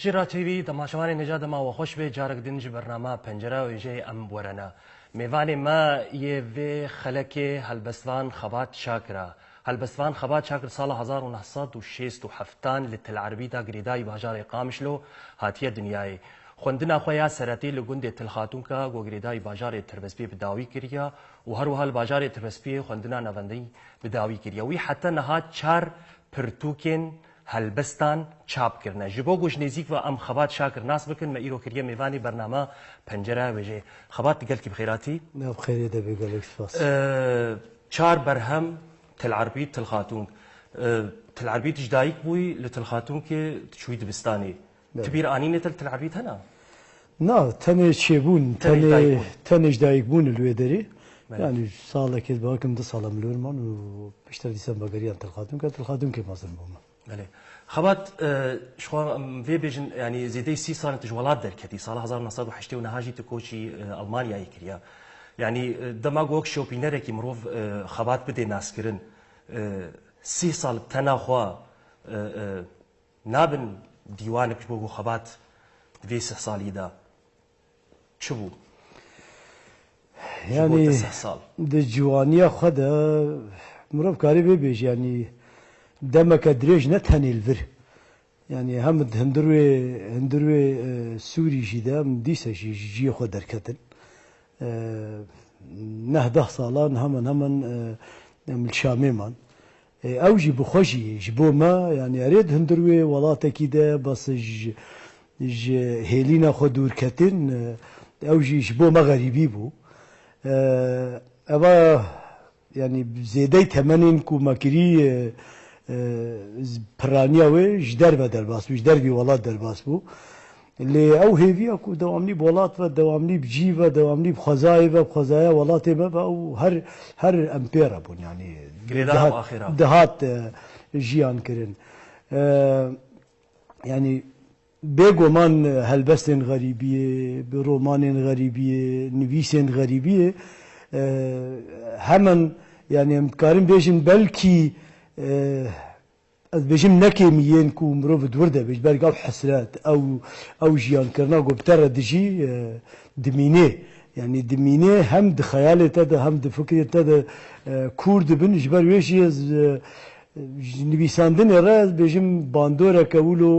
جرا تیوی تماشاوان نجات ما و خوش به جارک دنج برنامه پنجره و جه ام ورنا میوان ما یه و خلک هلبستوان خبات شاکرا هلبستوان خبات شاکر سال 1967 لتل عربی تا گریدای بازار قامشلو هاتیه دنیای خوندنا خویا سرتی لگوند تل خاتون کا گوگریدای بازار تربسپی بداوی کریا و هر وحال بازار تربسپی خوندنا نوندی بداوی کریا وی حتی نهاد چار پرتوکن هلبستان چاپ کرنا جبو گوش نزیک و ام خبات شاکر ناس بکن ما ایرو کریه میوانی برنامه پنجره وجه خبات قلت کی بخیراتی نه بخیر ده بقولك سپاس چار برهم تل عربی تل خاتون تل عربی تجدایک بوی لتل خاتون که شوی دبستانی تبیر آنینه تل عربی هنا نه تنه شبون تنه جدایک بون الویدری يعني صار كده باكم ده صار مليون من وبشتري ديسمبر قريان تل خاتون كانت الخاتون كيف مصر بوما بله خبات شو في بيجن يعني زيدي 6 سنه تجولات دركتي صار 1960 ونهاجي تكوشي المانيا يكريا يعني دماغ ورك شوبينر كي مروف خبات بدي ناس كرن 6 سال تناخوا نابن ديوانك بوغو خبات في 6 سال يدا شبو يعني د جوانيا خدا مروف كاري بيج يعني دمك دريج نتهني الفر يعني هم هندروي سوري جدا مديسه جي خو دركتن نهده صالان همن من الشاميمان اوجي بخوجي جبوما يعني اريد هندروي ولاته كده بس هيلينا خو دوركتن اوجي جبوما غريبي بو ابا يعني زيدي تمنين كو ماكري پرانیا و جدر و درباس بو جدر بی ولات درباس بو اللي او هيفي اكو دوامني بولات و دوامني بجي و دوامني بخزاي و بخزايا ولات ما او هر امبير بون يعني دهات جيان كرن يعني بيغومان هلبستن غريبيه برومان غريبيه نويسن غريبيه همن يعني مكارم بيجن بلكي از بجم نكيميين كو مروف دورده بيج برق او حسرات او جيان كرنا قو بتر دجي دمينه يعني دمينه هم د خيال تد هم د فكر تد كورد بن جبر ويش نبيساندن راز بجم باندورا كولو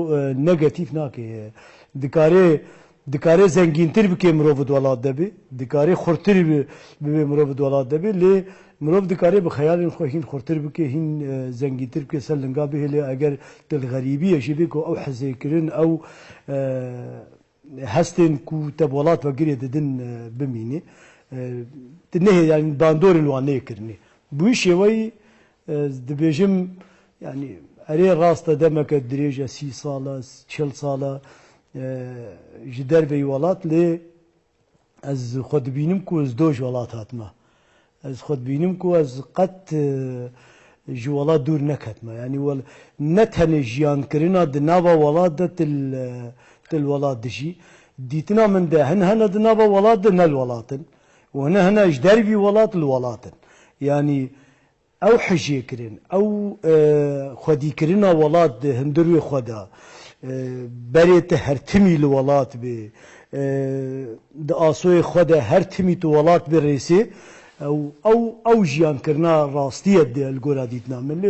نيجاتيف ناكي دكاري زنگينتر بكي مروف دولات دبي دكاري خورتر بي مروف دولات دبي لي مروف دكاري بخيال خوهين خورتر بكي هين زنگينتر بكي سلنگا به لي اگر دل غريبي شبي كو او حزيكرن او هستن كو تبولات وغيري ددن بميني تنهي يعني باندور الواني كرني بو شوي دبيجم يعني اري راستا دمك دريجه 6 ساله 4 ساله جدر بي ولات لي از خود بينم كو از دوج ولات هاتما از خود بينم كو از قط جوالات دور نكتما يعني ول نتهن جيان كرنا دنابا ولات تل ولات دشي ديتنا من ده هنا دنابا ولات دنا الولاتن وهنا جدر بي ولات الولاتن يعني او حجي كرن او خدي كرنا ولات هندروي خدا بريت هر تمي الولات ب د اسوي خدا هر تمي الولات بريسي او جيان كرنا راستيه الجولا ديتنا من لي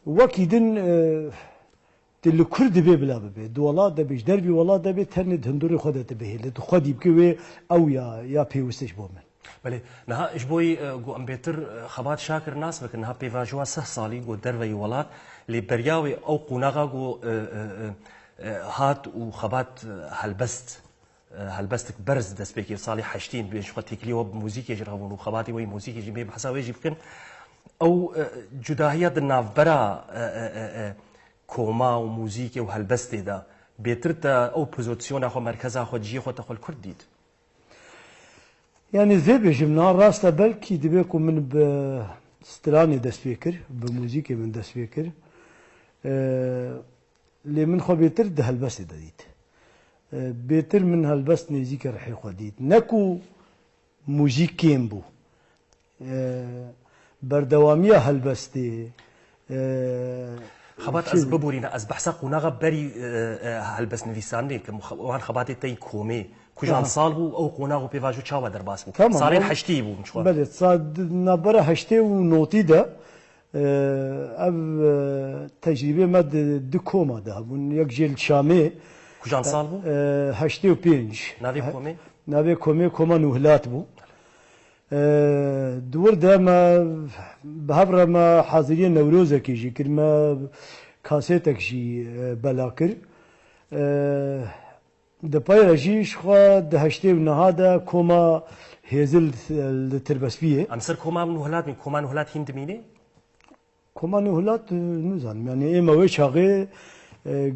وكيدن تل كرد بي بلا بي دولات ده بيج دربي ولات ده بي تند هندوري خدا تبه له خدي بكوي او يا بيوستش بومن بله نها اجبوي جو امبيتر خبات شاكر ناس بك نها بيفاجوا 6 سالي جو دربي ولات لي برياوي او قناغا جو هات وخبات هلبستك برز دست بكي صالي حشتين بيش تكلي وب موزيك يجربون وخباتي وي موزيك يجي بحساوي يجي بكن او جداهيه الناف برا كوما وموزيكي وهالبستي دا بيترتا او بوزيسيون اخو مركز اخو جي اخو تاخو الكرديد يعني ذي بجمنا راستا بلكي دبيكم من بستراني دست فكر بموزيكي من دست فكر اللي من خو بيتر ده هالبست داديت بيتر من هالبست نزيك رح يخديت نكو موزيكين بو بردوامية هالبستي خبات از ببورينا از بحثا قناغا بري هالبس نفيساني وان خباتي تاي كومي كوجان صال بو او قناغو بيفاجو تشاوا درباس بو صالين حشتي بو مشوا بله صاد نبره حشتي ونوتي ده اب تجربه مد دكوما ده بون يك جيل شامي كوجان صال بو حشتي وبينج نافي كومي نافي كومي كوما نوهلات بو دور ده ما بهبره ما حاضرين نوروزك يجي كلمه كاسيتك جي بلاكر د پایرجیش خو د هشته نهاده کوما هزل التربسفيه ام سر كوما نوهلات من كوما نوهلات هند ميني كوما نوهلات نزان يعني اما وش هغه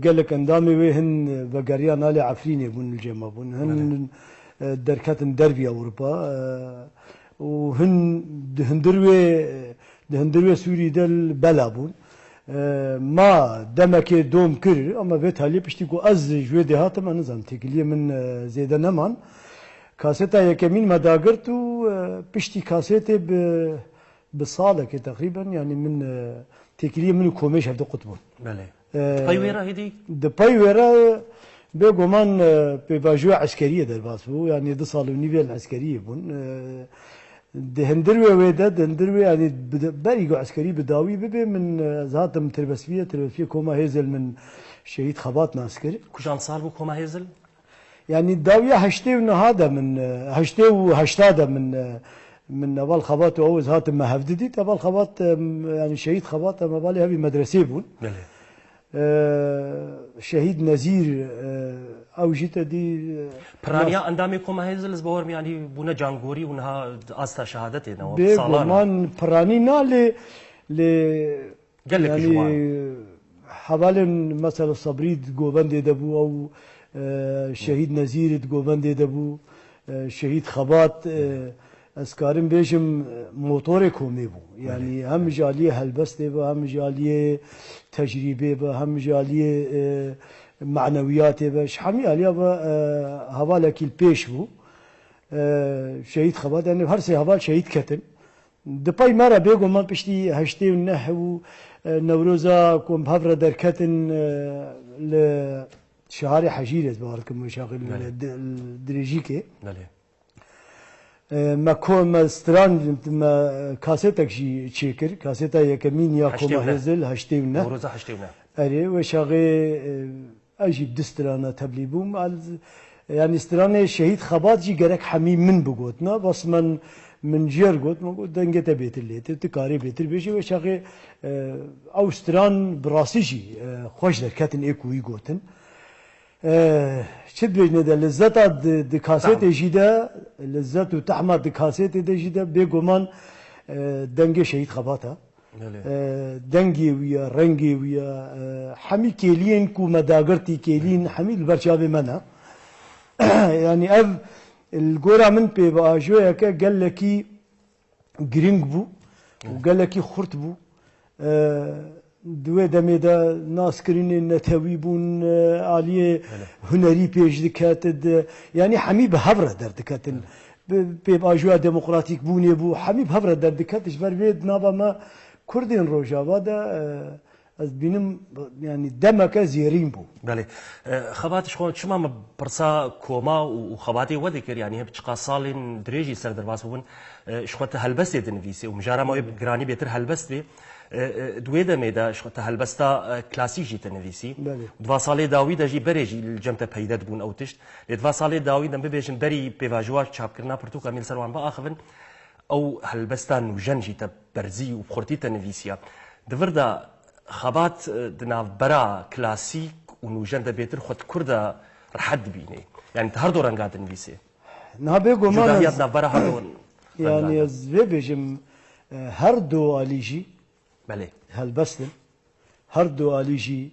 قال لك اندامي وهن بقريا نالي عفريني بون الجمع بون هن دركات دربي اوروبا وهن دهندروي سوري دل بلابون ما دمك دوم كر اما بيت هالي بشتيكو از جوي دهات ما نظام تكليه من زيدا نمان كاسيتا يكمين ما داغرتو بشتي كاسيتي بصالك تقريبا يعني من تكليه من كوميش هبدا قطبون بله بايويرا هدي بايويرا بيغومان بباجوع عسكريه درباسبو يعني دي صالو نيفيل عسكريه بون دهندروي ويدا دهندروي يعني بريقو عسكري بداوي ببي من زهاتم تربسفيه كوما هيزل من شهيد خباتنا عسكري كوجان صار بو كوما هيزل يعني الداويه هشتي هذا من هشتي وهشتاده من اول خبات او زهاتم ما هفددي اول خبات يعني شهيد خبات ما بالي هبي مدرسه بون شهيد نزير او جيتا دي برانيا اندامي كوما هيزل زبور يعني بونا جانغوري ونها استا شهادتي نو صالان براني نالي قال لك يعني حوالي مثلا صبريد جوبندي دبو او شهيد نزير جوبندي دبو شهيد خبات اسكارم بيجم موتور كومي بو يعني هم جاليه هلبسته بو هم جاليه تجربه بو هم جاليه معنويات باش حمي عليها هوالك البيش بو شهيد خبات يعني هر سي هوال شهيد كتن دبي مره بيجو ما بشتي هشتي النحو نوروزا كوم بهفره در كتن لشهاري حجيرز باركم مشاغل الدريجيكي ما كوم ستران ما كاسيتك جي تشيكر كاسيتا يكمين يا كوما هزل هشتي نوروزا هشتي اري وشاغي اجيب دسترانا تبليبوم يعني استرانه شهيد خبات جي جرك حميم من بقوتنا بس من جير قوت ما قلت دنجة بيت اللي تكاري بيت البيجي وشاغي او استران براسي جي خوش در كاتن ايكو يقوتن شد بيجنا ده لذتا دكاسيت جيدا لذت وتحمى دكاسيت ده جيدا بيقومان دنجة شهيد خباتا دنگی ویا رنگی ویا حمی کلین کو مداغرتی کلین حمی البرشابه منا يعني اف الجورا من بي باجويا قال لك جرينج بو وقال لك خرط بو دوي دميدا ناس كرين نتوي بون عليه هنري بيج دكاتد يعني حمي بهبره دردكاتن بي باجويا ديمقراطيك بوني بو حمي بهبره دردكاتش بر بيد نابا ما كردين روجافا دا از بينم يعني دمك زيرين بو بله خباتش خو شما برسا كوما وخباتي وذكر يعني بتشقا صالين دريجي سر درباس بون شخوت هلبست دنفيسي ومجارا ما جراني بيتر هلبست بي دويدا ميدا شخوت هلبستا كلاسيكي تنفيسي دوا صالي داوي دجي بريجي الجمته بيدت بون او تشت دوا صالي داوي دم بيجن بري بيفاجوا تشاب كرنا برتو كامل سروان با اخفن او هلبستان وجنجي تبرزي وبخورتي تنفيسيا دفردا خبات دناف برا كلاسيك ونوجن دبيتر خد كردا رحد بيني يعني هردو رنقات نفيسي نابيغو ما جداياتنا برا هردو يعني زبيبجم هردو اليجي بله هلبستن هردو اليجي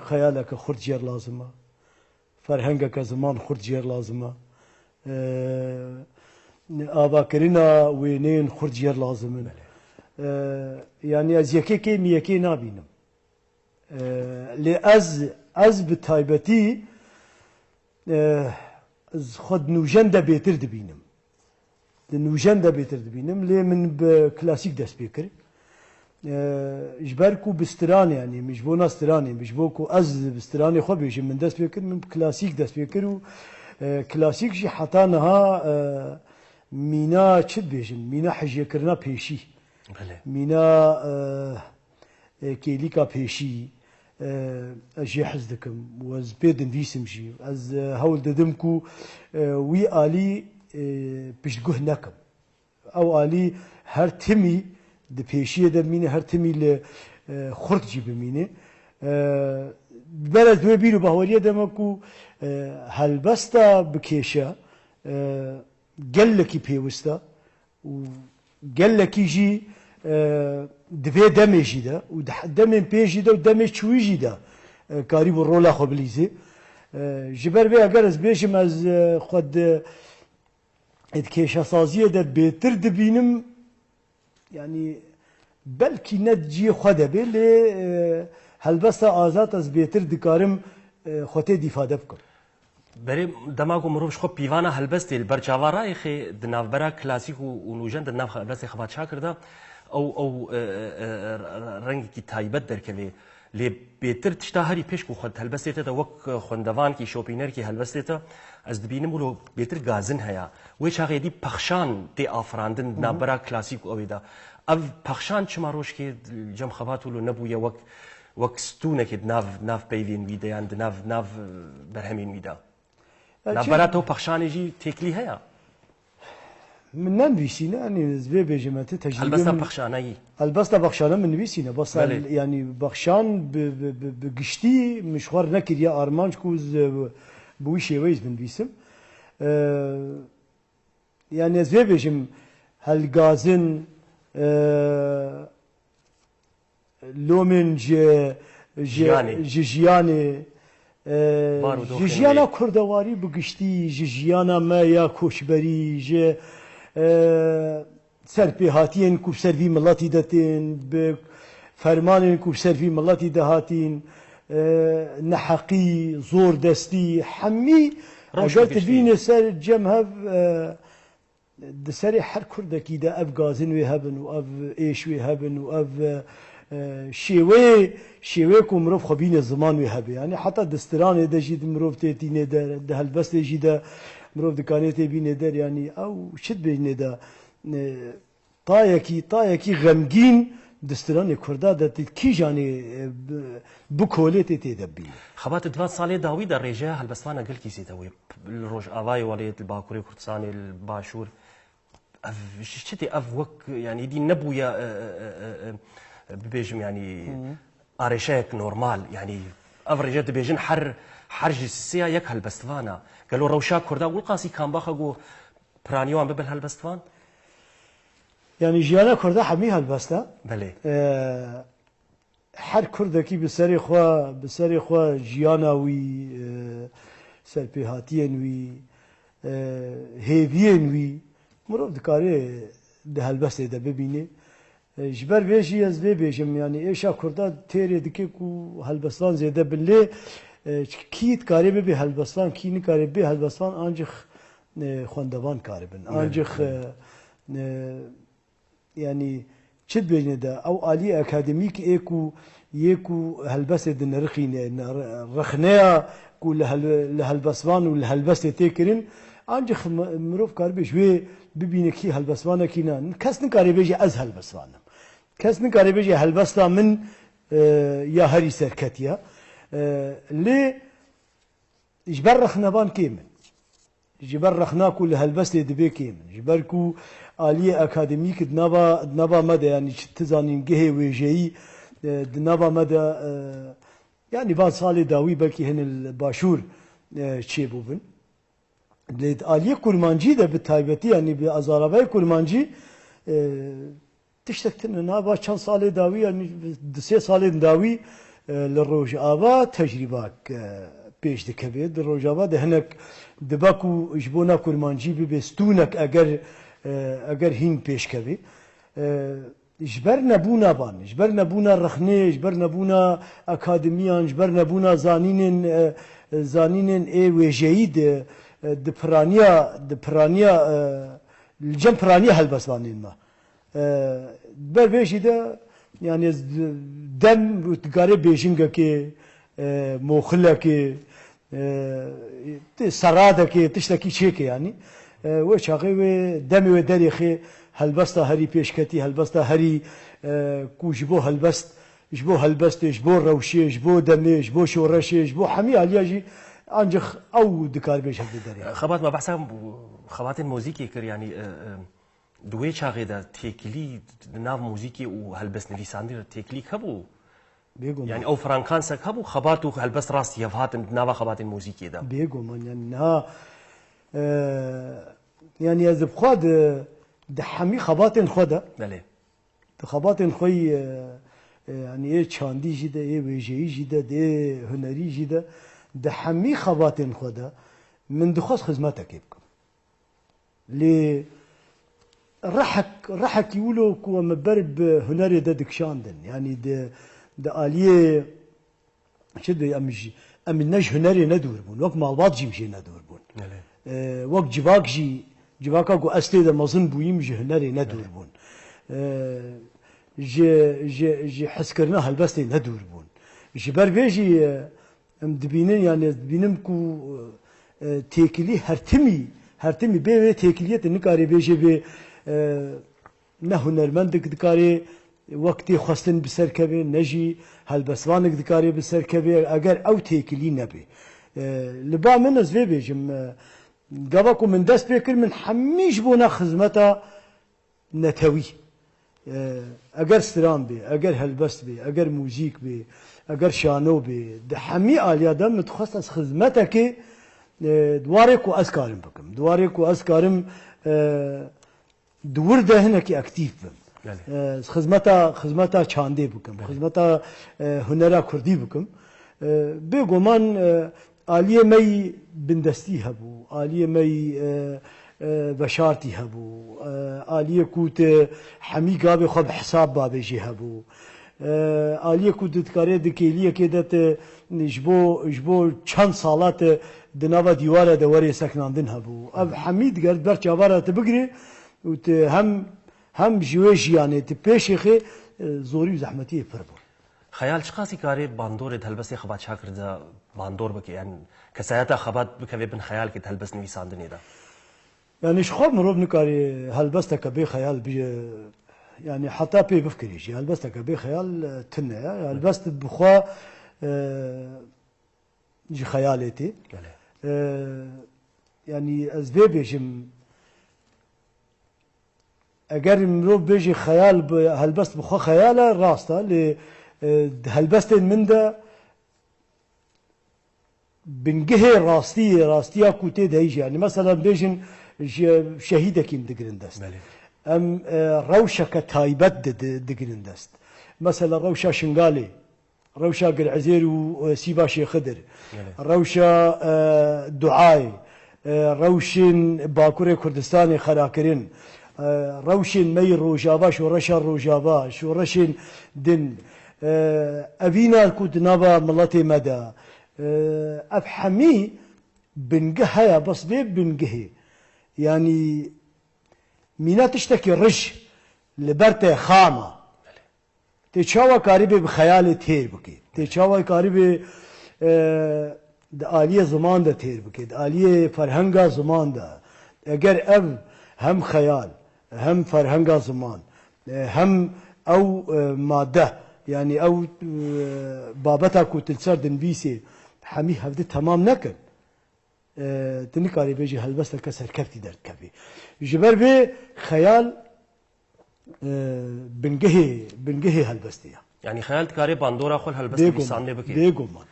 خیالك خورد جير لازمه فرهنگك زمان خورد جير لازمه آباکرنا وینین خورد جير لازمه يعني از یکی میکی نبینم لی از بتایبتی از خود نوجن ده بهتر دبینم نوجن ده بهتر دبینم لی من بکلاسیک دست بکر جبركو بستران يعني مش بونا استراني مش بوكو از بستراني خو بيجي من دست بيكر من كلاسيك دست بيكر و كلاسيك جي حطانها مينا تشد بيجي مينا حجي كرنا بيشي مينا كيليكا بيشي اجي حزدكم وز بيدن فيسم جي از هول ددمكو وي الي بيشغه نكم او الي هر تمي د پیشیه در مینه هر تمی ل خورد جی بمینه بلد و بیرو بهوریه دمکو هلبستا بکیشا گلکی پیوستا و گلکی جی دوی دمی جی دا و دمی پیجی دا و دمی چوی جی دا کاری بو رولا خو بلیزه جبر بی اگر از بیشم از خود کیشا سازیه دا بهتر دبینم يعني بلكي نتجي خده بلي هلبستا آزاد از بيتر دكارم خوتي دفاع بكم بري دماغو مروش خو بيوانا هلبستي البرچاوا رايخي دنافبرا كلاسيك ونوجن دناف هلبستي خبات شاكر دا او رنگ کی تایبت درکوي لی بهتر تشتا هری پیش کو خود هلبستي ته وک خوندوان کی شوپینر کی هلبستي ته از دبینم ولو بهتر غازن هيا و چاغي دي پخشان دي افراندن نابرا كلاسيك اويدا اف پخشان چماروش کی جم خبات ولو نبويا وك ستونه کی ناف بيلين ويدا يعني ناف برهمين ويدا نابرا تو پخشان جي تكلي هيا من نبيسينا يعني زبي بيجمات تجربه البستا بخشاني البستا بخشانه من نبيسينا بس يعني بخشان بقشتي مشوار نكر يا ارمانج كوز بويشي ويز من بيسم يعني زبي بيجم هالغازن لومن جياني جيانا كردواري بقشتي جيانا ما يا كوشبري جي سرپی هاتین کو سروی ملتی داتین به فرمان کو سروی ملتی دهاتین نحقی زور دستی حمی اگر تبین سر جمع دسری هر کرد کی ده اف گازن و هبن و اف ایش و هبن و اف شیوه کو مروف خبین زمان و هبه یعنی حتی دستران ده جید مروف تینه ده هلبست جید مروف دکانیت بینه در یعنی او شد بینه ده طایکی غمگین دستران کرده ده کی جانی بکولیت تدبی خبات دوات سالی داوی در رجاء هلبستان قل کیسی دوی الروج آوای ولیت الباکوری کردستانی الباشور شتي اف وك يعني دي نبويا بيجم يعني اريشاك نورمال يعني افريجات بيجن حرج السيا يك هلبستوانا قالوا روشاك كردا والقاسي كان باخو برانيوان ببل هلبستوان يعني جيانا كردا حمي هلبستا بله حر كردا كي بسري خوا جيانا وي سربيهاتين وي هيفين وي مرو دكاري ده هلبسته ده ببيني جبر بيجي از بيجم يعني ايشا كردا تيري دكي كو هلبستان زياده بالله كيت كاري بي هلبستان كيني كاري بي هلبستان انجخ خوندوان كاربن انجخ يعني چد بيجنه ده او عالي اكاديميك يكو هلبسته ده نرخين رخنيا كو لهلبسوان ولهلبسته تيكرين انجخ مروف كاربي شوي ببینه کی هلبسوانه کی نه کس نکاری بيجي از هلبسوانم کس نکاری بيجي هلبستا من یا هری سرکتیا لی جبر رخنبان كيمن جبر رخنا كل هلبسته دبي كيمن جبر كو عالية أكاديميك دنابا مدى يعني تزانين جهة وجهي دنابا مدى يعني بعد صالي داوي بلكي هن الباشور تشيبو بن لید عالیه کرمانجی ده به تایبتی یعنی به ازارابای کرمانجی تشتکتن نه با چند سال داوی یعنی 2 سال داوی للروج آبا تجربة پیش دکبید روج آبا ده هنک دباکو اجبونا کرمانجی بستونک اگر هین پیش کبی اجبر نبونا بان اجبر نبونا رخنه اجبر نبونا اکادمیان اجبر نبونا زانینن ای وجهید دپرانیا الجم پرانیا هلبسوانین ما بر بیشی ده yani dem tgare beşinga ki mokhla ki sarada ki tiştaki çeki yani ve çağı ve dem ve derixi helbasta hari peşketi helbasta hari kujbo helbast jbo helbast jbo rawşi jbo demi jbo şoraşi jbo hami aliyaji ancak او dikar beşekti der yani. خبات ما بحثم خبات موزیکی کر yani دوی چاقی دا تکلی ناو موزیکی و هلبس نویساندی دا تکلی کبو يعني او فرانكانسا كابو خباتو هلبس راس يفهات ناوا خبات الموزيكي دا بيجو من يعني ها يعني از بخاد دحمي خبات خدا بله خبات خوي يعني ايه چاندي جدا ايه ويجي جدا ده هنري جدا دحمي خبات خدا من دخص خدمتك يبكم لي رحك يقولوا كو مبرب هنري ده دكشاندن يعني ده آلية شد أم النج هنري ندور بون وقت مالبات جي مشي ندور بون وقت جباكا كو أسلي ده مظن بويم جي هنري ندور بون جي حسكرنا هالبستي ندور بون جي بربيجي ام دبينن يعني دبينم كو تيكلي هرتمي بي تيكلية نكاري بيجي بي نه هنرمندك دكاري وقتی خواستن بسر کبی نجی هلبسوانک دکاری بسر کبی اگر او تیکلی نبی لبا من از وی بیجم گاوا من دست بکر من همیش بونا خدمتا نتوی اگر سترام بی اگر هلبست بی اگر موزیک بی اگر شانو بی ده همی آلیا دم متخصص از خدمتا که دواره کو از کارم بکم دواره کو از کارم دور ده هنه کی اکتیف بم خدمتا چانده بکم خدمتا هنرا کردی بکم بگمان آلیه می بندستی هبو آلیه می بشارتی هبو آلیه کوت حمی گاب خواب حساب بابجی هبو آلیه کوت دکاره دکیلیه که دت جبو چند سالات دنوا دیواره دوری سکناندن هبو اب حمید گرد بر چاواره تبگری و هم جوش يعني تبيشخي زوري وزحمتي فربو خيال شقاسي كاري باندور هلبس خبات شاكر دا باندور بك يعني كسايتا خبات بك بن خيال كي هلبس نويساندني دا يعني شخوب مروب نكاري هلبستك بي خيال بي يعني حتى بي بفكريش هلبستك بي خيال تنة هلبست بخوا جي خيالاتي يعني ازبيبيجم اگر مرو بيجي خيال هلبست بخوا خياله راسته ل هلبست من ده بنجه راستي كوتي ده يعني مثلا بيجن شهيدك دقرندست ام روشه كتايبت دقرندست مثلا روشه شنغالي روشه قرعزير وسيبا شيخ خضر روشه دعاي روشن باكوري كردستاني خراكرين روشن مي روجابا شورشا روجابا شورشن دن أبينا كود نابا ملاتي مدى أفحمي بنجها يا بس بيب بنجهي يعني مينا تشتكي رش لبرته خامة تشاوى قريبة بخيال تير بكي تشاوى قريبة آلية زمان ده تير بكي آلية فرهنگا زمان ده اگر اب هم خيال هم فرهنگا زمان هم او ماده يعني او بابتا كو تلسر دنبيسي حمي هفده تمام نكن تنكاري بيجي هلبستا كسر كفتي درد كفي جبر بي خيال بنجهي هلبستيا يعني خيال تكاري باندورا خل هلبستي بيساني بكي بيجو مان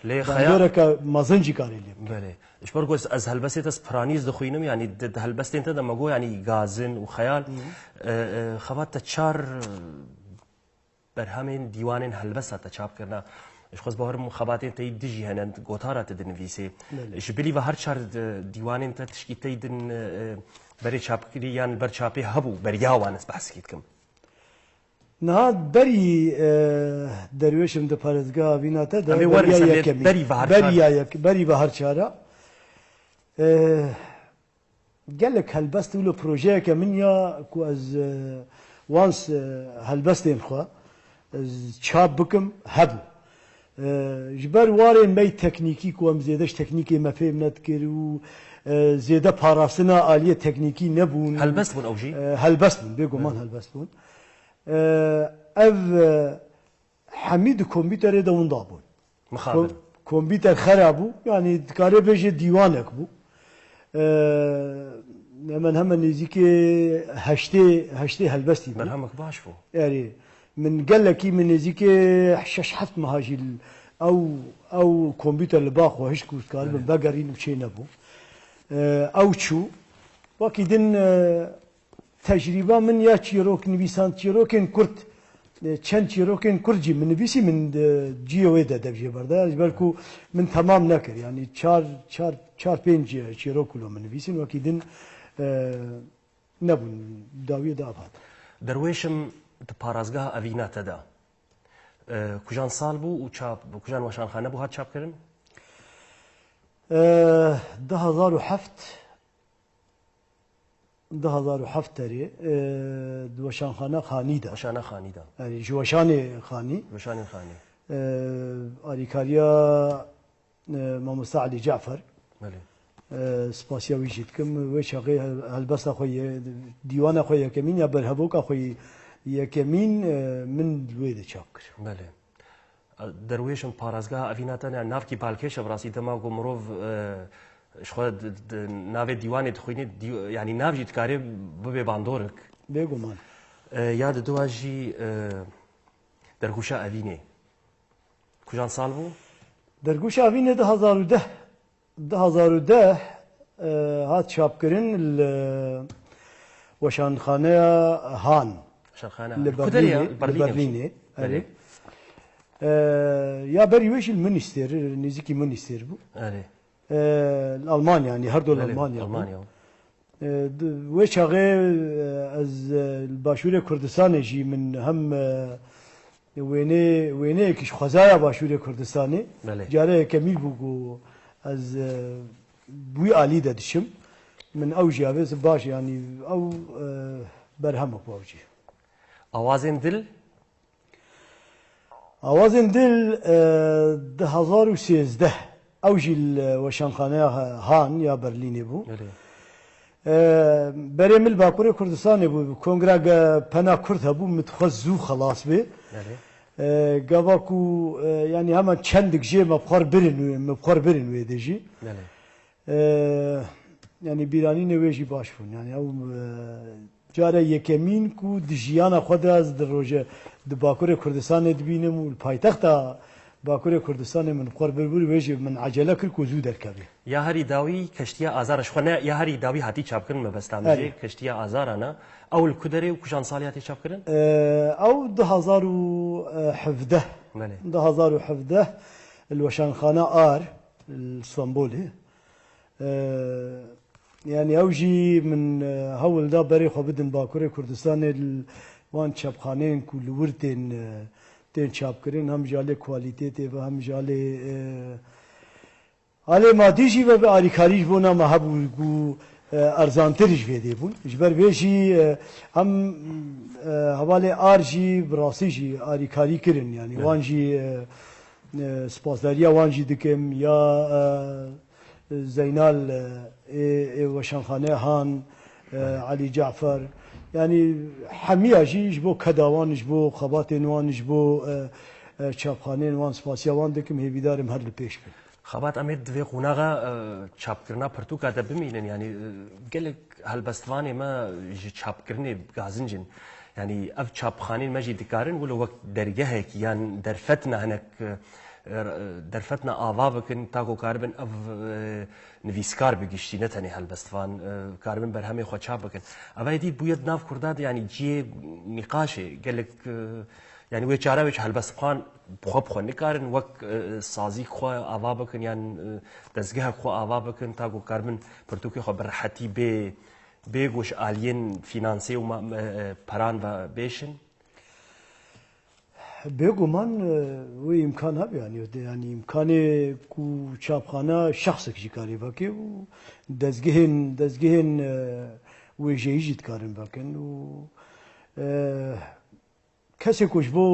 ليه خيال باندورا كمازنجي كاري لي بله ايش برقص از هلبستي تس فرانيز دخوينم يعني هلبستي انت دما جو يعني غازن وخيال خبات تشار برهمين ديوانين هلبسة تشاب كرنا خۆز باوەڕم خەباتێن تەی دژی هەنەن گۆتارە دنویسێ ji bilî ve her çar dîwanên te tişkî tey din berê çapkirî yan ber çapê hebû beryawan ez behs dikim. Niha berî derwêşim di parêzgeha vîna te de berî ve her çara gelek helbest û li projeyeke min ya ku ez wans helbestên xwe ez çap bikim hebû. Ji ber warên me teknîkî ku em zêde ji teknîkê me fêm nedikir û zêde parastina aliyê teknîkî nebûn. Helbest bûn ew jî? Helbest bûn, bêguman helbest bûn. Ev hemî di kompîterê de hûn dabûn. Kompîter xera bû, yanî dikarê bêje dîwanek bû. Hemen hemen nêzîkê heştê helbestî bû. Berhemek baş bû. Yani min gelekî min nêzîkê şeş heft meha jî ew kompîter li ba xwe hişk û dikaribin vegerîn û çê nebû. Ew çû wakî din tecrîba min ya çîrok nivîsan çîrokên Kurd çend çîrokên Kurd jî min nivîsî min ciyê wê de devjê berda ji ber ku min temam nekir yani çar pênc çîrok kulo min nivîsîn wakî din nebûn dawiyê de av hat. Derwêşim di parazgeha evîna te de kujan sal bû û kujan weşanxane bû hat çapkirin? 2007 terê di weşanxane xanî de. Weşane xanî de. Yani ji weşanê xanî. Weşanên xanî. Alîkariya Mamosta Elî Cefer. Belê. Spasiya wî jî dikim wê çaxê helbesta xwe dîwana xwe yekemîn ya berhevoka xwe yekemîn min wê de çap kir. Belê. Derwêşim parazgeha evîna te navkî balkêşe bi rastî dema ku mirov ji xwe navê dîwanê dixwînê yanî nav jî dikarê bibe bandorek. Bêguman. Ya di duwa jî dergûşa evînê. Kujan sal bû? Dergûşa evînê 2010 hat çapkirin li weşanxaneya Han. Weşanxane Li Berlînê. Ya berî wê jî li Münîster, nêzîkî Münîster bû. Almanya yani her dol Almanya. Wê çaxê ez li Başûrê Kurdistanê jî min hem wêneyekî ji xwezaya Başûrê Kurdistanê care yekemîn bû ku ez wî alî de dişim min ew jî avê baş yanî ew berhemek bû ew jî. Awazên dil? Awazên dil 2013 ew jî li weşanxaneya Han ya Berlînê bû. Berê min li Bakurê Kurdistanê bû kongreg pena Kurd hebû min dixwest zû xelas bê. Gava ku yani hemen çendik jê me bixwar birin wê de jî. Yani bîranînê wê jî baş bûn. Yani ew care yekemîn ku di jiyana xwe de ez di roje di Bakurê Kurdistanê dibînim û li paytexta Bakurê Kurdistanê min bixwar bir bû wê jî min acele kir ku zû derkeve. Ya herî dawî keştiya azara ji xwe ne ya herî dawî hatî çapkirin me bestamijê keştiya azara ne ew li ku derê û kujan salî hatî çapkirin? Ew 2017 li weşanxane Ar li Stenbolê. Yani ew jî min hewl da berê xwe bidin Bakurê Kurdistanê wan çapxaneyên ku li wir tên çapkirin hem ji alê kwalîtê tê ve hem ji alê madî jî ve alîkarî ji bo me hebû ku erzantir ji vê dê bûn. Ji ber vê jî hem hevalê Ar jî bi rastî jî alîkarî kirin yani wan jî spasdariya wan jî dikim ya Zeynal weşanxane Han Elî Cefer yani hemiya jî ji bo keda wan ji bo xebatên wan ji bo çapxaneyên wan spasiya wan dikim hêvîdarim her li pêş bin. Xebat em ê divê qunaxa çapkirina pirtûka de bimînin yani gelek helbestvanê me ji çapkirinê gazincin yani ev çapxanên me jî dikarin wilo wek dergehekî yan derfetina hinek derfetina ava bikin ta ku karibin ev nivîskar bigiştî ne tenê helbestvan karibin berhemê xwe çap bikin. Ev dît bûye di nav Kurda de yani ciyê nîqaşê gelek يعني وی چاره وی هەلبەستخوان بخۆ نکارن وەک سازی خۆ ئاوا بکن یان دەستگەه خۆ ئاوا بکن تاکو کاربن پرتوکی خۆ بەڕەحەتی بێگوش ئالیین فینانسی و پەران بە بێشن بێگومان وی امکان هەبێ ینی امکانێ و چاپخانە شخصێکی کاری بکێ و دەستگەهێن وێژەیی دکارن بکەن و کەسێکش بۆ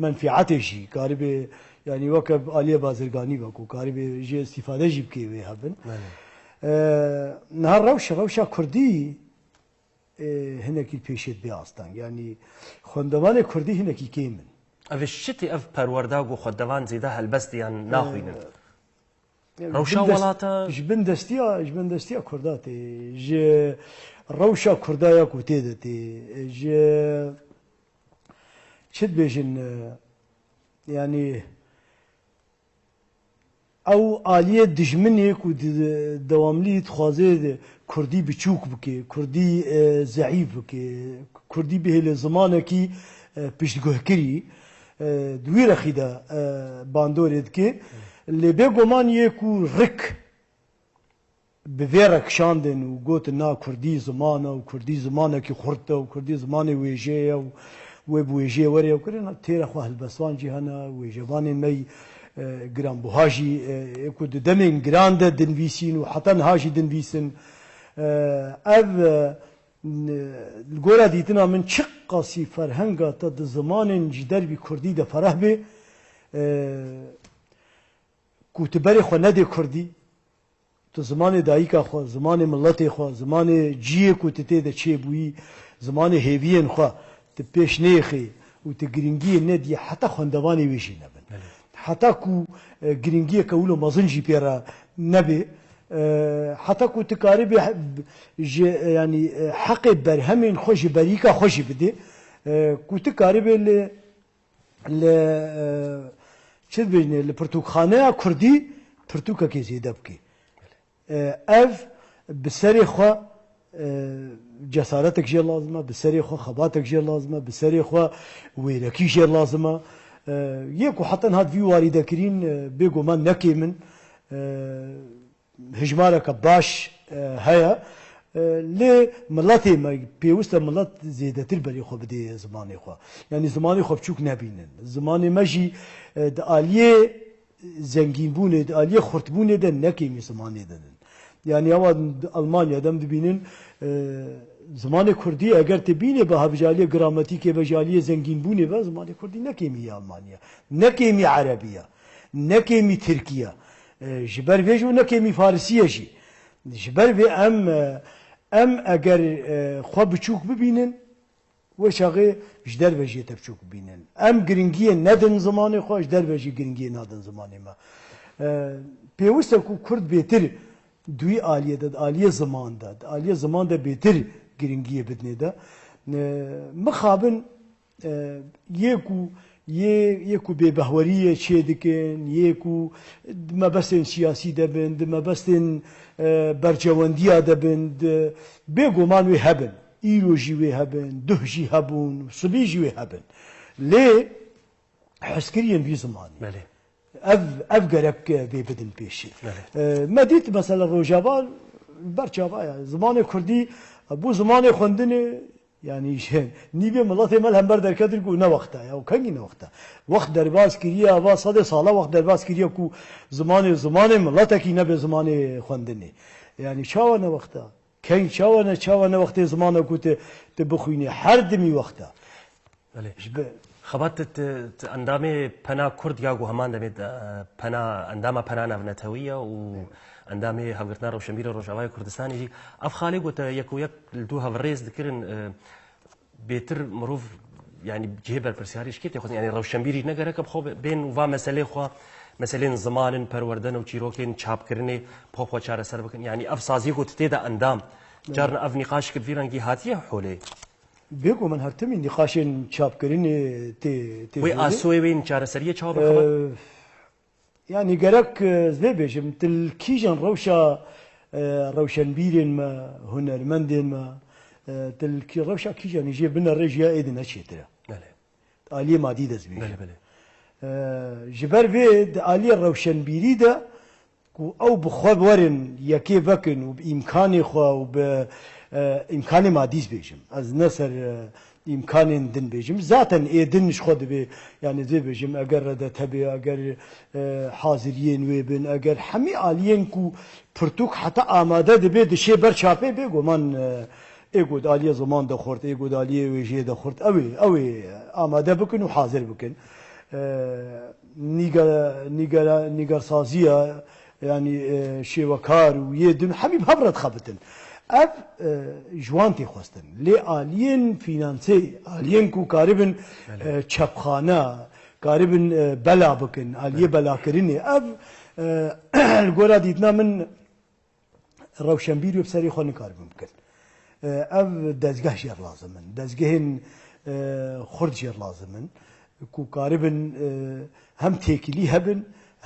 منفعەتێکی کاری بێ ینی وەکە ئالیە بازرگانی بکە و کاری بێ ژێ استیفادەژی بکێ وێ هەبن نهار ڕەوشە کوردی هەنێکی پێشێت بێ ئاستان ینی خوێندەوانێ کوردی هەنێکی کێ من ئەvê شتی ئەv پەروەەرداگ و خۆدەوان زیدا هەلبەستیان ناخوێنن ڕەوشا وڵاتە ji bin destiya Kurdatê ji rewşa Kurdaya ku tê de tê ji çi dibêjin yanî ew aliyê dijminê ku dewamlî dixwaze Kurdî biçûk bike Kurdî zeîf bike Kurdî bihêle zimanekî piştguhkirî di wî rexî de bandorê dike lê bêguman yê ku rik bi vê re kişandin û gotin na Kurdî zimana û Kurdî zimanekî xurt e û Kurdî zimanê wêjê ye û wê bi wêjê were û kirin têra xwe helbestvan jî hene wêjevanên me giranbuha jî ku di demên giran de dinivîsîn û heta niha jî dinivîsin ev li gora dîtina min çi qasî ferhenga te di zimanên ji dervî Kurdî de fereh bê ku tu berê xwe nedê Kurdî tu zimanê dayîka xwe zimanê milletê xwe zimanê ciyê ku tu tê de çêbûyî zimanê hêviyên xwe tu pêş nêxê û tu giringiyê nedîye heta xwendevanê wê jî nebin heta ku giringiyeke wilo mezin jî pê re nebê heta ku tu karî bê ji yanî heqê berhemên xwe ji berîka xwe jî bidê ku tu karî bê li çi dibêjne li pirtûkxaneya Kurdî pirtûkekê zêde bike ev bi serê xwe cesaretek jê lazim e bi serê xwe xebatek jê lazim e bi serê xwe wêrekî jê lazim e yê ku heta niha vî warî dekirîn bêguman nekê min hijmareke baş heye lê milletê me pêwîst e millet zêdetir berê xwe bidê zimanê xwe yanî zimanê xwe biçûk nebînin zimanê me jî di aliyê zengînbûnê di aliyê xurtbûnê de nekêmî zimanê didin yanî ewa Almanya dem dibînin zimanê Kurdî eger tu bînê biha bi aliyê gramatîkê ve ji aliyê zengînbûnê ve zimanê Kurdî nekêmî ye Almanya nekêmî Erebiya nekêmî Tirkiye ji ber vê jî û nekêmî Farisiye jî ji ber vê em eger xwe biçûk bibînin wê çaxê ji derve jî tê biçûk bibînin em giringiyê nedin zimanê xwe ji derve jî giringiyê nadin zimanê me pêwîst e ku Kurd bêtir دوی عالیه ده عالیه زمان ده عالیه زمان ده بهتر گرینگیه بدنه ده مخابن یکو به بهوریه چه دکن یکو مبستن سیاسی ده بند مبستن برجواندیه ده بند بگمان وی هبن ایروجی وی هبن دهجی هبون صبیجی وی هبن لی حسکرین بی زمانی بله ev gerek vê bidin pêşî me dît mesela Rojava berçava ya zimanê Kurdî bu zimanê xwendinê yanî nîvê miletê me hember derketir ku ne wexta ya kengî ne wexta wext derbas kiriye ava sedê sala wext derbas kiriye ku zimanê miletekî nebe zimanê xwendinê yanî çawa ne wexta keng çawa ne wextê zimana ku tu bixwînî her dimî wexta خبات اندامي پنا كرد ياغو همان دميد پنا انداما پنا نفنتويه و اندامي هفغرتنا روشنبير روجاواي كردستاني جي اف خالي قلت يكو يك دو هفريز ذكرن بيتر مروف يعني جهبر برسياري شكيت ياخذ يعني روشنبيري نگرك بخو بين وفا مساله خو مثلا زمان پروردن و چيروكين چاپ کرني بخو چاره سر بكن يعني اف سازي قلت تيدا اندام جارنا اف نقاش كفيرنگي هاتيه حوله بگو من هرتمی نقاشین چاپ کردن وی آسوی وین چاره سریه چاپ خبر یعنی گرک زی بیشم تل کیجان روشنبیرین ما هنرمندین ما تل کی روشا کیجان یه بنا رجیا ایدن اشیتره بله آلیه مادی دست بیشم بله بله جبر وی آلیه روشنبیری ده کو او بخواب ورن یکی وکن و بإمکان خوا و بإمکان مادیز بیشم از نصر إمكان دن بيجم ذاتا دنش خود بي يعني زي بيجم أجر ردا تبي أجر حاضرين ويبن أجر حمي آليين كو برتوك حتى آماده دبي دشي برشافي بيجو من إيجود آلية زمان دخورت إيجود آلية ويجي دخورت أوي آماده بكن وحاضر بكن نيجر سازية يعني شيوكار ويدن حبيب هبرت خبتن اف جوانتی خواستن لی آلین فینانسی آلین کو کاربن چپخانه کاربن بلا بکن آلیه بلا کرینه اف الگورا دیدنا من روشنبیر و بسری خونی کاربن بکن اف دزگاه جر لازمن دزگاهن خرد جر لازمن کو کاربن هم تکیلی هبن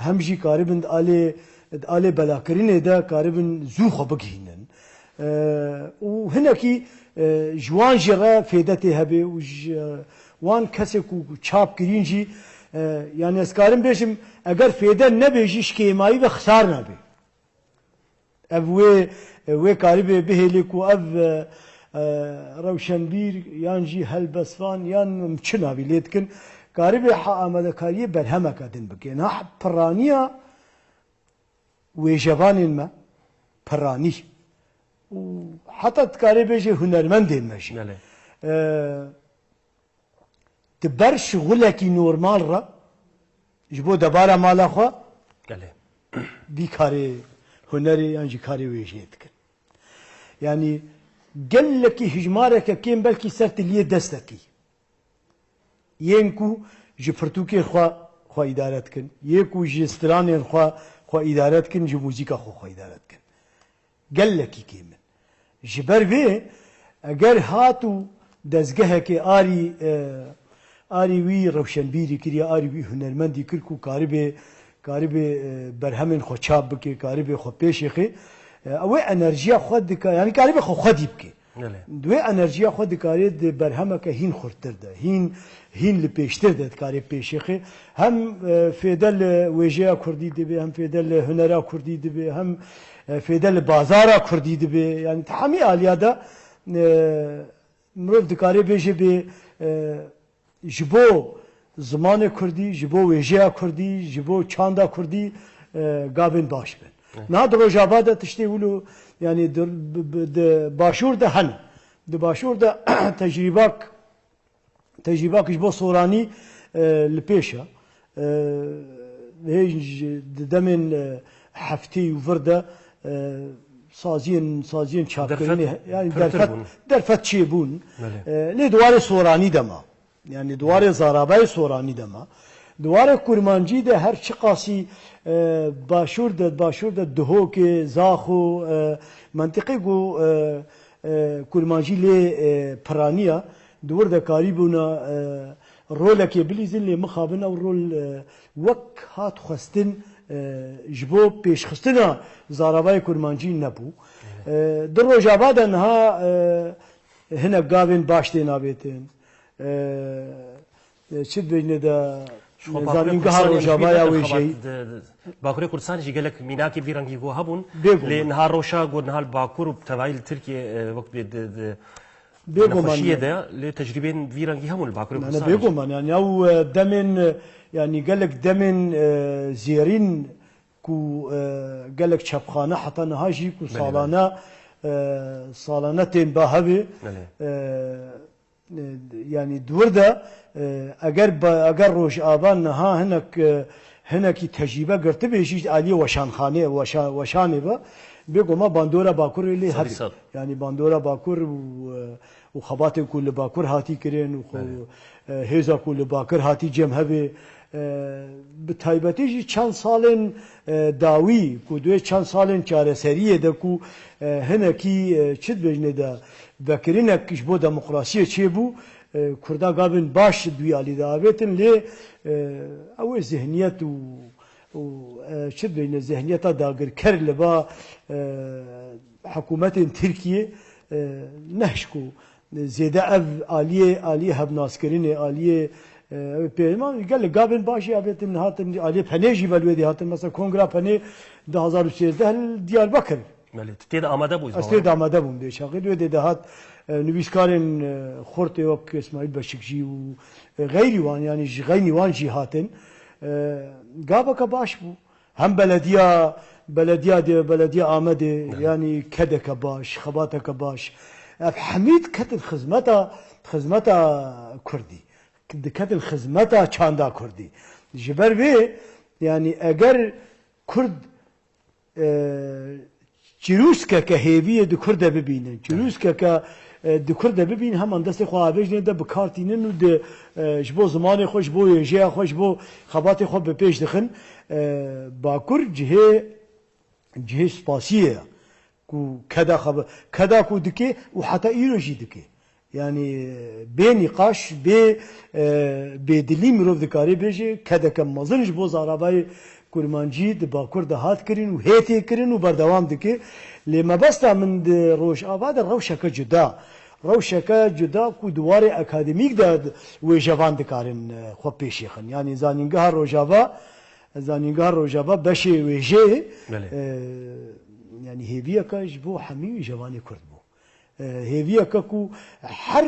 هم جی کاربن آلی بلا کرینه دا کاربن زوخه بگهینن وهنا كي جوان جرا فيدته هبه وان كسكو چاپ كرينجي يعني اسكارم بيشم اگر فيده نبيجي شكيماي بخسار نبي اف وي قارب بهلكو اف روشنبير يانجي هلبسفان يان مچنا بي ليتكن قارب آماده كاريه برهمه كدن بكين ها برانيا ويجبان ما براني وحتى تكاري بيجي هنرمند ماشي تبر شغلك نورمال را جبو دبارة مالا خوا دي كاري هنري يعني كاري ويجيتك يعني قال لك هجمارك كيم بلكي سرت اللي دستكي ينكو جفرتوكي خوا إدارتكن يكو جسترانين خوا إدارتكن جو موزيكا خوا إدارتكن قال لك كيم جبر بي اگر هاتو دزگه که آری وی روشنبیری کری آری وی هنرمندی کر کو کارب برهمن خو چاب بکی کارب خو پیش خی او انرژیا خود دک یعنی کارب خو خودی بکی دوی انرژیا خود کاری د برهمه که هین خورتر ده هین لپیشتر ده کاری پیش خی هم فیدل ویجیا کردی ده هم فیدل هنرا کردی ده هم فیدل بازارا کردی دبی یعنی تحمی آلیادا مروف دکاری بیشه به جبو زمان کردی جبو ویژه کردی جبو چاندا کردی گابن باش بن نه در جوابات تشتی ولو یعنی در باشور ده هن در باشور ده تجربه جبو سورانی لپیشا هیچ دمن هفتی ورده سازين شاكرين يعني درفت شيبون لدوار سوراني دما يعني دوار زاراباي سوراني دما دوار كرمانجي ده هر شقاسي باشور ده دهوك زاخو منطقي جو كرمانجي لي برانيا دور ده قريبنا رولك بليزن لي مخابن او رول وك هات خستن جبو پیش خستنا زارابای کرمانجی نبو در روجاباد انها هنا قابن باشتين نابتين چه بینه دا زمین که روجابایا ویجی باکوری کردستان جی گلک میناکی بیرنگی گو هبون لنها روشا گو نها باکور تبعیل ترکیه وقت بيد نخشيه ده لتجربين فيرانجي هم الباكوري انا بيقوم يعني او دمن يعني قال لك دمن زيرين كو قال لك شبخانه حتى نهاجي كو صالانتين باهبي يعني دورده اگر روش آبان نها هناك تجربه قرت بيجي علي وشانخانه وشانه با بيقوم باندورا باكور اللي هبي يعني باندورا باكور وخبات كل باكور هاتي كرين وهيزا كل باكر هاتي جم هبي بتایبەتی چند سالن داوی کو دوی چند سالن چارەسەریە دەکو هەنێکی چت بێژنێ دا بەکرینێکیش بۆ دەموقراسیە چێ بوو کوردا گابن باش دویالی دابێتن لێ ئەوێ ذهنیەت و چت بێژنێ ذهنیەتە داگرکەر لە با حکوومەتên ترکیە نەشکو زێدە ئەv aliyê hevnaskirînê aliyê پیمان قال قابل باشی آبیت من هاتن علی پنیجی بلودی هاتن مثلا کنگره پنی 2013 دیار بکر بله تید آماده بود استید آماده بود شاغل ودی دهات نویسکارن خورته و اسماعیل بشکجی و غیری وان یعنی غیری وان جی هاتن قابك باش بو هم بلدية آمده يعني كدك باش خباتك باش حميد كتل خزمتا كردي كتل خزمتا چاندا كردي جبر بي يعني اگر كرد جروسكا كهيبية دو كرد ببينن جروسكا ك دو كرد ببين هم اندست خوابج نده بكارتينن و ده جبو زمان خوش بو يجي خوش بو خبات خو بپیش دخن باكر جهه سپاسيه كو كدا كو دكي وحتى ايروجي دكي يعني بنقاش بدلي مروف دكاري بيجي كدا كم مازنج بو زاراباي كرمانجي د باكر ده هات كرين وهيتي كرين وبردوام دكي لما بستا من روش آباد روشك جدا كو دواري اكاديميك ده وجوان دكارن خو بيشيخن يعني زانينگار روجابا بشي ويجي يعني هيفيا كاج بو حمي جواني كرد بو هيفيا كو هر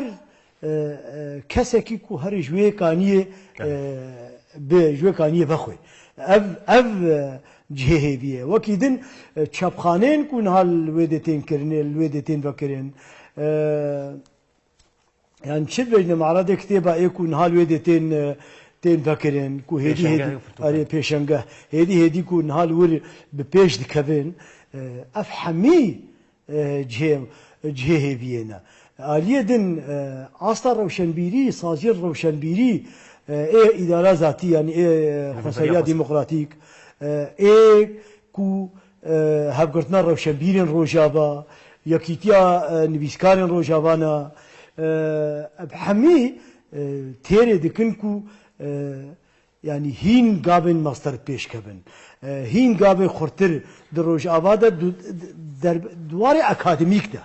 كسكي كو هر جوي كانيه بجوي كانيه بخوي اف جهه هيفيا وكيدن چاپخانين كو نهال ويدتين كرن الويدتين بكرن يعني شد بجنا معرض كتابه يكون نهال ويدتين تين فكرين كو هدي اري بيشنگه هدي كو نهال ور بپیش دكبن افحمي جهه بينا اليدن اصلا روشنبيري صاجر روشنبيري اداره ذاتي يعني خصوصيه ديمقراطيك كو هبقرتنا روشنبيرين روجابا يكيتيا نويسكارين روجابانا بحمي تيري دكنكو يعني هين قابن مصدر پیش کبن هين قابن خورتر دروج آباده دواري اكاديميك ده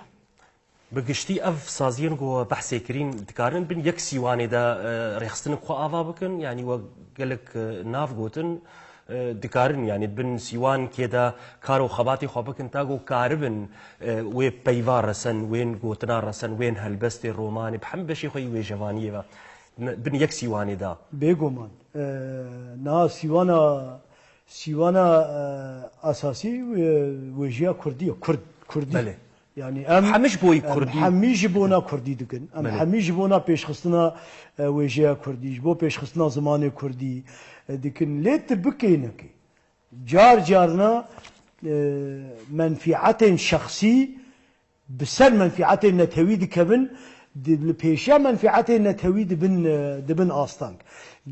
بگشتی اف سازین گو بحث کرین دکارن بن یک سیوانی دا رخصتن خو آوا بکن يعني و گلک ناف گوتن دکارن يعني بن سیوان كده كارو خباتي خو بکن تاگو کاربن و پیوار رسن وين گوتنا رسن وين هلبست روماني بحم بشي خوي و جوانيه بن یک سیوانی دا بيگومان نا سیوانا اساسي وجيا كرديه كردي بله يعني حمش بوي كردي حميج بونا كردي دكن حميج بونا پیش خستنا وجيا كردي بو پیش خستنا زمان كردي دكن ليت بكينك جارنا منفعه شخصي بسر منفعه نتوي دكبن البيشا منفعته نتوي دبن آستانك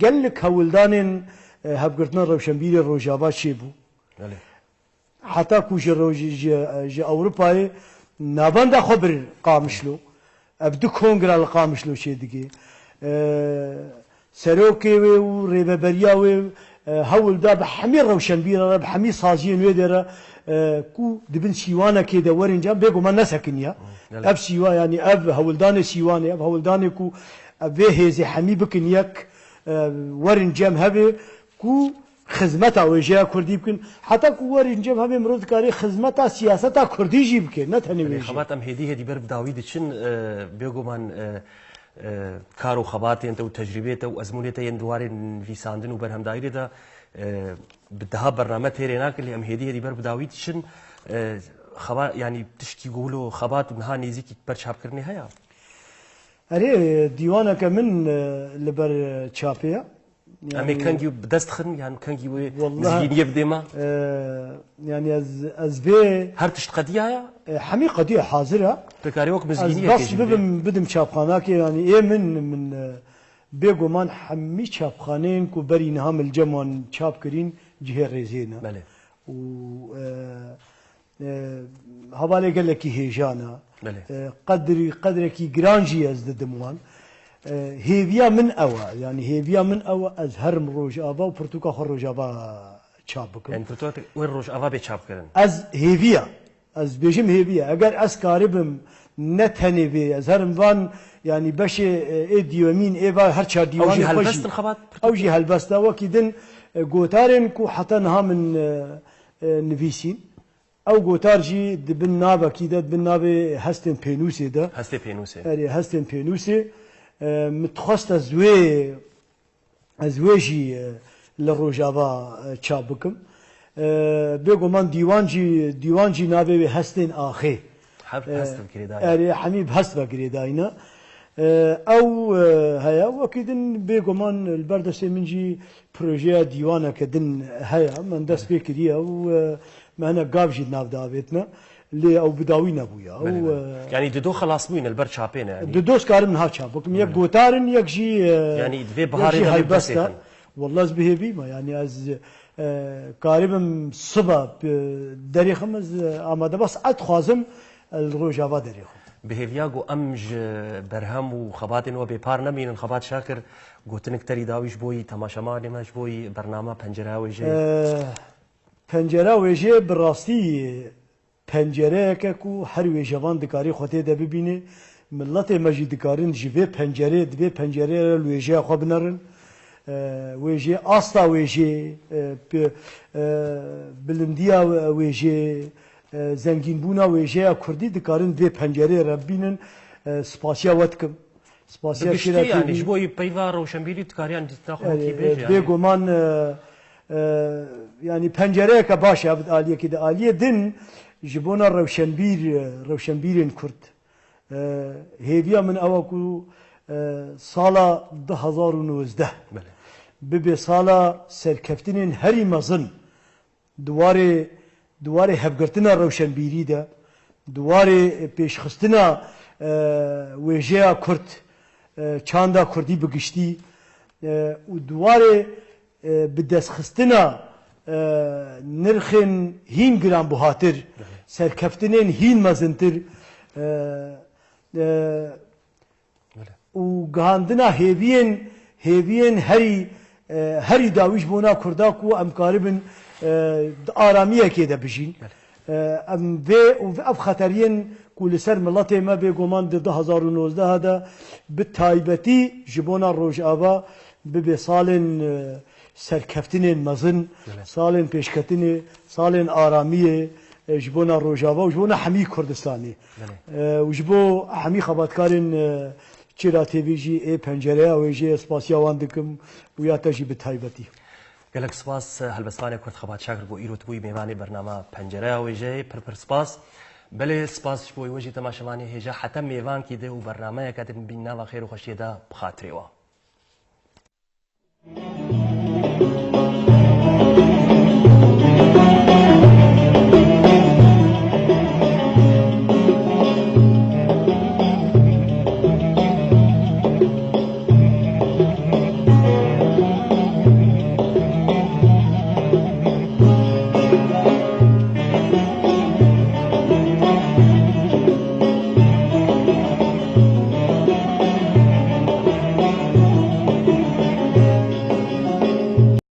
قال لك هولدانين هبقرتنا روشنبيري روجابا شيبو حتى كوش جي أوروباي ناباندا خبر قامشلو أبدو كونغرا القامشلو شي دقي سروكي و ريبابريا و هولدا بحمي روشنبيري بحمي صازين ويدرا كو دبن سيوانا كده ورنجا بيقو ما نسكنيا اب سيوا يعني اب هولدان سيواني اب هولدان كو اب هيزي حمي بكنيك ورنجام هبه كو خدمتا وجه كردي بكن حتى كو ورنجام هبه مرود كاري خدمتا سياستا كردي جي بكن نتني خبات ام هدي برب داوود چن بيقو من كارو خباتي انت وتجربته وازمونته دواري في ساندن وبرهم دايره ده بدها برنامج هيريناك اللي ام هدي برب داوود چن خبا يعني تشكي يقولوا خبات منها نيزيك برشاب كرني هيا اري ديوانك من لبر تشابيا يعني امي كانجي بدستخن يعني كانجي مزيين يبدما يعني از بي هر تشت قضيه حمي قضيه حاضره فكاريوك مزيين بس بدم تشابخاناك يعني ايه من بيغومان حمي تشابخانين كو بري نهام الجمون تشاب كرين جهه ريزينا بله و هبالي قال لك هيجانا قدرك جرانجي از دموان هيفيا من اوا يعني هيفيا من اوا از هرم روج ابا وبرتوكا خروج ابا تشابك يعني برتوكا وين روج ابا بيتشاب كرن از هيفيا از بيجم هيفيا اگر از كاربم نتني بي از هرم وان يعني باش ديومين ايفا هر چار ديوان اوجي هلبست خبات اوجي هلبستا وكيدن قوتارن كو حتى نها من نفيسين او قوتار جي دبن نابا كيدا دبن نابا هستن بينوسي دا هستن بينوسي هستن بينوسي متخصص ازواجي للروجافا تشابكم بيقو من ديوانجي نابي هستن آخي هست بكريداينا اري حميد هست بكريداينا او هيا وكيدن بيقو من البردسي منجي بروجيا ديوانا كدن هيا من دس بكريا وما هنا قابجي ناف دابتنا اللي او بداوينا بويا او يعني دو خلاص بوين البرد شابين يعني دو سكار من ها شابكم يك قوتارن يك جي يعني دفي بهاري هاي بستا والله زبيه بيما يعني از قاربم صبح دري خمس آماده بس اتخوازم الروجافا دري خم بهيفياغو امج برهم وخباتن وبيبار نمين الخبات شاكر قوتنك تري داويش بوي تماشا مالي ماش بوي برنامج پنجره ويجي پنجره ويجي براستي پنجره كو هر ويجوان دكاري خوتي ده ببيني ملت مجي دكارين جيبه پنجره دبي پنجره لويجي خو بنرن ويجي استا ويجي بلنديا ويجي زنگین بونا ویژه کردی دکارن دوی پنجره ربینن سپاسیا وتکم سپاسیا شیرا یعنی جبوی پیوار و شنبیلی دکاریان دیتناخو کی بیج به گمان یعنی پنجره که باشه عبد عالیه که عالیه دن جبونا روشنبیرن کرد هیویا من اواکو سالا 2019 به سالا سرکفتنین هری مزن دواره هفگرتنا روشنبیری ده دواره پیشخستنا ویژه کرد چاندا کردی بگشتی و دواره بدستخستنا نرخن هین گران بهاتر سرکفتنین هین مزنتر و گهاندنا هیوین هری داویش بونا کردا کو امکاربن آرامیه که ده بجین ام و اف خطرین کل سر ملت ما به گمان 2019 هذا بالتایبتی جبونا روجافا به سالن سرکفتین مزن سالن پیشکتین سالن آرامیه جبونا روجافا و جبونا حمی کردستانی و جبو حمی خباتکارن چرا تیویجی ای پنجره و جی اسپاسیا واندکم و یا تجی بالتایبتی قالك سباس هالبسفاني كرت خبات شاكر بو ايرو تبوي ميماني برنامج پنجره ويجي پر سباس بله سباس بوي وجي تماشماني هجا حتى ميوان كي ده وبرنامج كاتب بينا وخير وخشيه ده بخاطري وا